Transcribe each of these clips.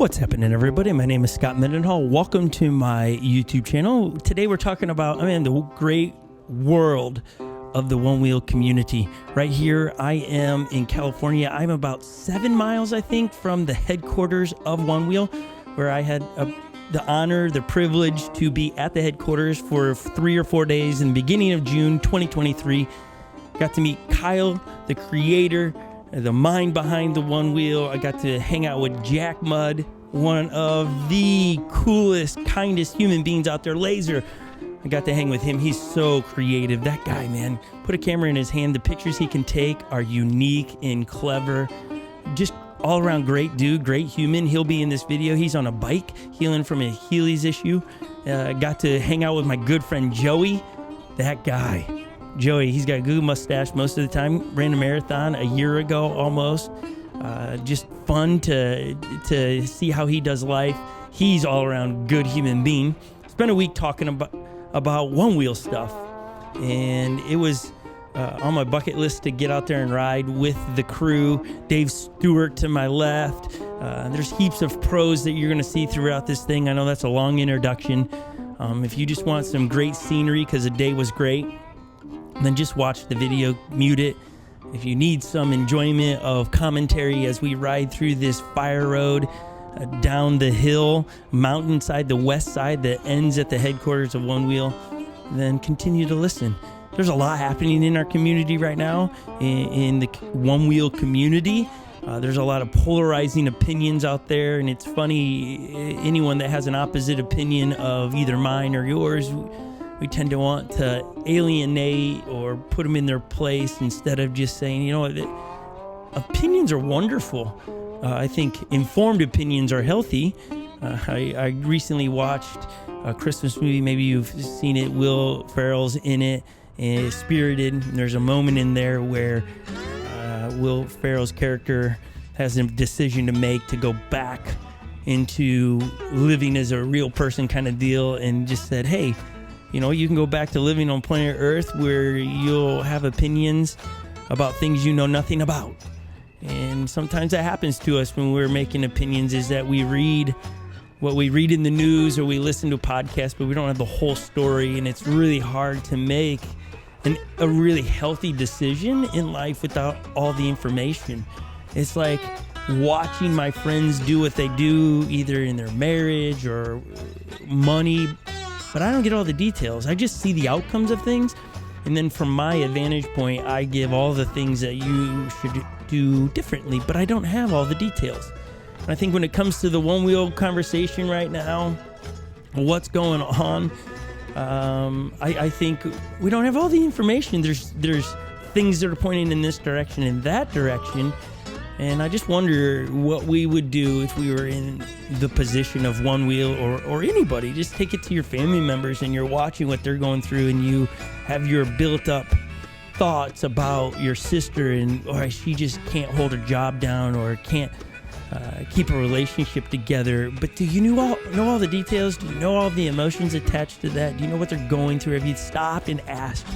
What's happening, everybody? My name is Scot Mendenhall. Welcome to my YouTube channel. Today we're talking about the great world of the Onewheel community. Right here, I am in California. I'm about 7 miles, I think, from the headquarters of Onewheel, where I had the honor, the privilege to be at the headquarters for 3 or 4 days in the beginning of June 2023. Got to meet Kyle, the creator, the mind behind the Onewheel. I got to hang out with Jack Mudd, one of the coolest, kindest human beings out there. Laser. I got to hang with him. He's so creative. That guy, man, put a camera in his hand. The pictures he can take are unique and clever. Just all around great dude, great human. He'll be in this video. He's on a bike healing from a Achilles issue. Got to hang out with my good friend Joey. That guy. Joey, he's got a good mustache most of the time. Ran a marathon a year ago almost. Just fun to see how he does life. He's all around good human being. Spent a week talking about Onewheel stuff, and it was on my bucket list to get out there and ride with the crew. Dave Stewart to my left. There's heaps of pros that you're going to see throughout this thing. I know that's a long introduction. If you just want some great scenery because the day was great, then just watch the video, mute it. If you need some enjoyment of commentary as we ride through this fire road down the hill, mountainside, the west side that ends at the headquarters of Onewheel, then continue to listen. There's a lot happening in our community right now, in the Onewheel community. There's a lot of polarizing opinions out there, and it's funny, anyone that has an opposite opinion of either mine or yours, we tend to want to alienate or put them in their place instead of just saying, you know what, opinions are wonderful. I think informed opinions are healthy. I recently watched a Christmas movie. Maybe you've seen it. Will Ferrell's in it. Spirited. And there's a moment in there where Will Ferrell's character has a decision to make to go back into living as a real person kind of deal, and just said, hey, you know, you can go back to living on planet Earth where you'll have opinions about things you know nothing about. And sometimes that happens to us when we're making opinions, is that we read what we read in the news or we listen to a podcast, but we don't have the whole story. And it's really hard to make a really healthy decision in life without all the information. It's like watching my friends do what they do, either in their marriage or money, but I don't get all the details. I just see the outcomes of things. And then from my vantage point, I give all the things that you should do differently, but I don't have all the details. And I think when it comes to the Onewheel conversation right now, what's going on, I think we don't have all the information. There's things that are pointing in this direction and that direction. And I just wonder what we would do if we were in the position of Onewheel or anybody. Just take it to your family members and you're watching what they're going through, and you have your built-up thoughts about your sister, and or she just can't hold her job down or can't keep a relationship together. But do you know all the details? Do you know all the emotions attached to that? Do you know what they're going through? Have you stopped and asked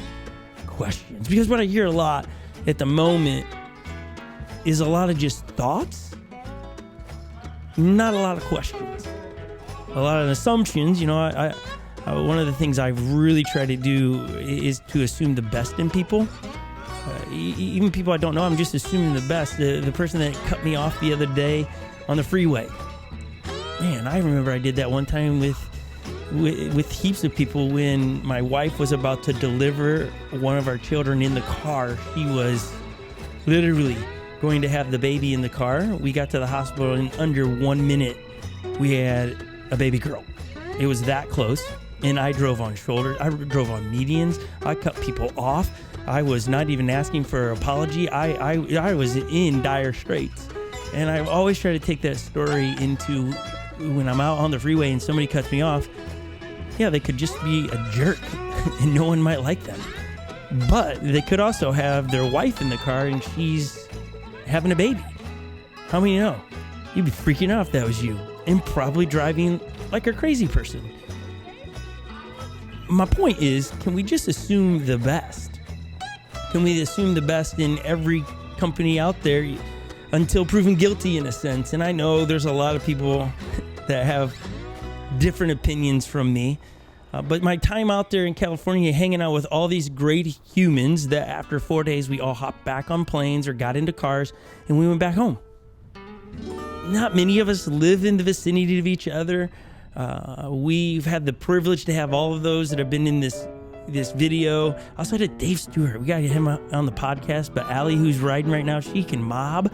questions? Because what I hear a lot at the moment is a lot of just thoughts, not a lot of questions, a lot of assumptions. You know, I one of the things I've really tried to do is to assume the best in people. Even people I don't know, I'm just assuming the best. The person that cut me off the other day on the freeway, man, I remember I did that one time with heaps of people when my wife was about to deliver one of our children in the car. She was literally going to have the baby in the car. We got to the hospital in under 1 minute. We had a baby girl. It was that close. And I drove on shoulders. I drove on medians. I cut people off. I was not even asking for an apology. I was in dire straits. And I always try to take that story into when I'm out on the freeway and somebody cuts me off. Yeah, they could just be a jerk and no one might like them. But they could also have their wife in the car and she's having a baby. How many know? You'd be freaking out if that was you, and probably driving like a crazy person. My point is, can we just assume the best? Can we assume the best in every company out there? until proven guilty in a sense. And I know there's a lot of people that have different opinions from me. But my time out there in California hanging out with all these great humans that after 4 days we all hopped back on planes or got into cars and we went back home. Not many of us live in the vicinity of each other. We've had the privilege to have all of those that have been in this video. I also had Dave Stewart. We got to get him on the podcast. But Allie, who's riding right now, she can mob.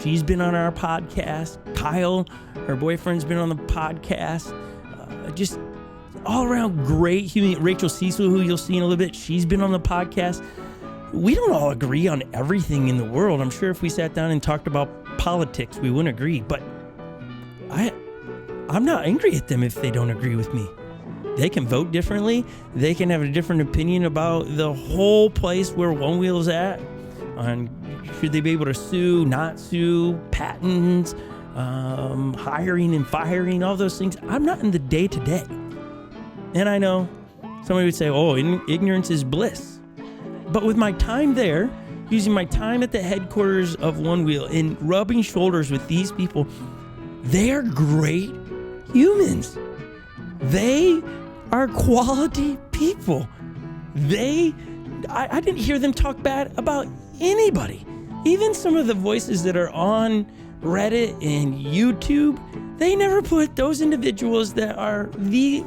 She's been on our podcast. Kyle, her boyfriend's been on the podcast. Just all around great human. Rachel Cecil, who you'll see in a little bit, she's been on the podcast. We don't all agree on everything in the world. I'm sure if we sat down and talked about politics, we wouldn't agree. But I'm not angry at them if they don't agree with me. They can vote differently. They can have a different opinion about the whole place where Onewheel's at. On should they be able to sue, not sue, patents, hiring and firing, all those things. I'm not in the day-to-day. And I know somebody would say, oh, ignorance is bliss. But with my time there, using my time at the headquarters of Onewheel and rubbing shoulders with these people, they're great humans. They are quality people. I didn't hear them talk bad about anybody. Even some of the voices that are on Reddit and YouTube, they never put those individuals that are the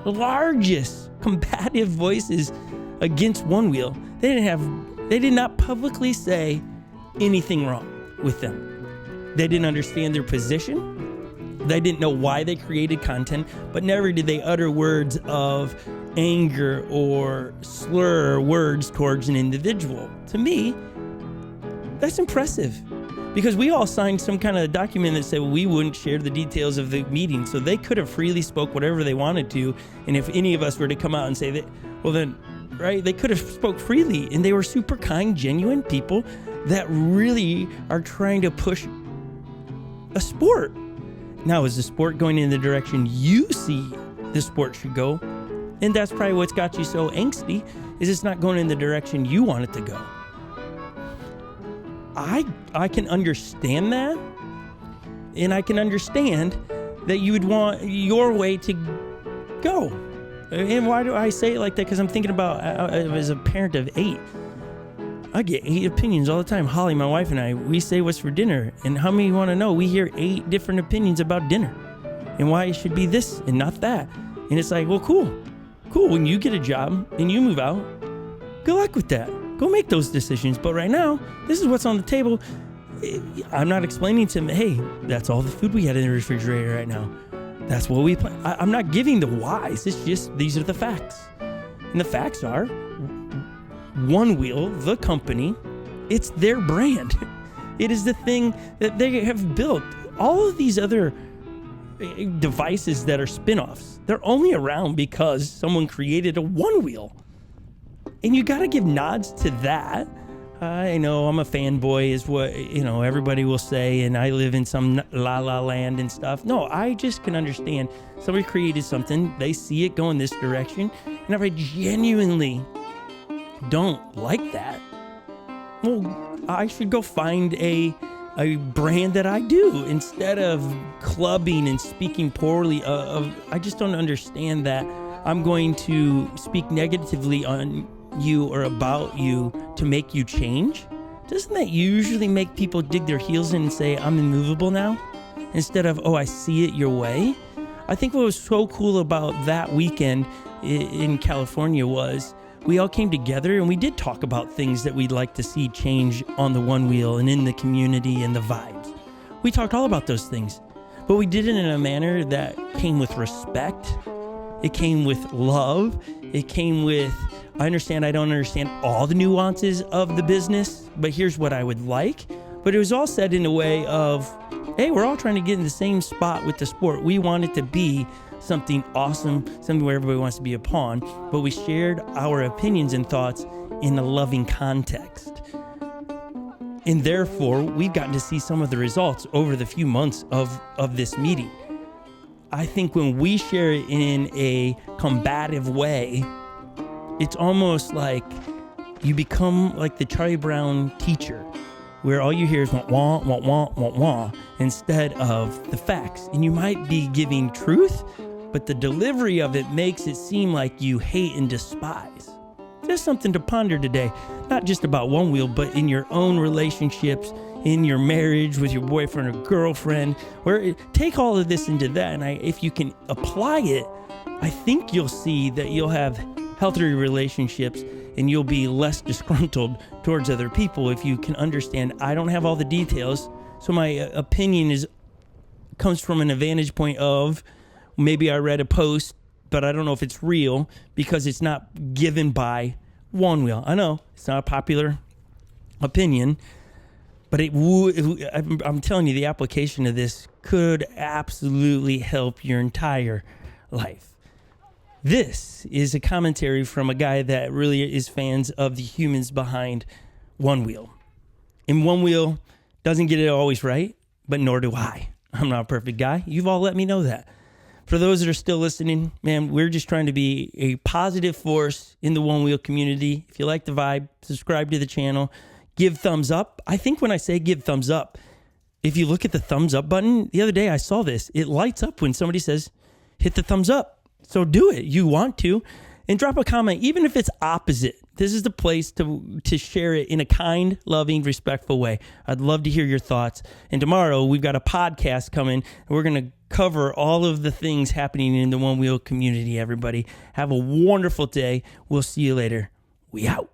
largest combative voices against Onewheel. They did not publicly say anything wrong with them. They didn't understand their position. They didn't know why they created content, but never did they utter words of anger or slur words towards an individual. To me, that's impressive. Because we all signed some kind of document that said we wouldn't share the details of the meeting, so they could have freely spoke whatever they wanted to. And if any of us were to come out and say that, well then, right, they could have spoke freely. And they were super kind, genuine people that really are trying to push a sport. Now, is the sport going in the direction you see the sport should go? And that's probably what's got you so angsty, is it's not going in the direction you want it to go. I can understand that, and I can understand that you would want your way to go. And why do I say it like that? Because I'm thinking about as a parent of 8. I get 8 opinions all the time. Holly, my wife, and I, we say what's for dinner. And how many want to know? We hear 8 different opinions about dinner and why it should be this and not that. And it's like, well, cool. When you get a job and you move out, good luck with that. Go make those decisions. But right now, this is what's on the table. I'm not explaining to them, hey, that's all the food we had in the refrigerator right now. That's what we plan. I'm not giving the whys. It's just, these are the facts. And the facts are, Onewheel, the company, it's their brand. It is the thing that they have built. All of these other devices that are spin-offs, they're only around because someone created a Onewheel. And you got to give nods to that. I know I'm a fanboy is what, everybody will say, and I live in some la la land and stuff. No, I just can understand somebody created something, they see it going this direction, and if I genuinely don't like that, well, I should go find a brand that I do instead of clubbing and speaking poorly of. I just don't understand that I'm going to speak negatively on you or about you to make you change. Doesn't that usually make people dig their heels in and say, I'm immovable now? Instead of, oh, I see it your way. I think what was so cool about that weekend in California was we all came together and we did talk about things that we'd like to see change on the Onewheel and in the community and the vibes. We talked all about those things, but we did it in a manner that came with respect. It came with love. It came with, I don't understand all the nuances of the business, but here's what I would like. But it was all said in a way of, hey, we're all trying to get in the same spot with the sport. We want it to be something awesome, something where everybody wants to be a pawn, but we shared our opinions and thoughts in a loving context. And therefore, we've gotten to see some of the results over the few months of this meeting. I think when we share it in a combative way, it's almost like you become like the Charlie Brown teacher where all you hear is wah, wah, wah, wah, wah, wah, instead of the facts. And you might be giving truth, but the delivery of it makes it seem like you hate and despise. Just something to ponder today, not just about Onewheel, but in your own relationships, in your marriage with your boyfriend or girlfriend, take all of this into that. And if you can apply it, I think you'll see that you'll have healthier relationships and you'll be less disgruntled towards other people if you can understand. I don't have all the details, so my opinion comes from an vantage point of maybe I read a post, but I don't know if it's real because it's not given by Onewheel. I know it's not a popular opinion, but I'm telling you, the application of this could absolutely help your entire life. This is a commentary from a guy that really is fans of the humans behind Onewheel. And Onewheel doesn't get it always right, but nor do I. I'm not a perfect guy. You've all let me know that. For those that are still listening, man, we're just trying to be a positive force in the Onewheel community. If you like the vibe, subscribe to the channel, give thumbs up. I think when I say give thumbs up, if you look at the thumbs up button, the other day I saw this. It lights up when somebody says, hit the thumbs up. So do it. You want to. And drop a comment, even if it's opposite. This is the place to share it in a kind, loving, respectful way. I'd love to hear your thoughts. And tomorrow we've got a podcast coming, and we're going to cover all of the things happening in the Onewheel community, everybody. Have a wonderful day. We'll see you later. We out.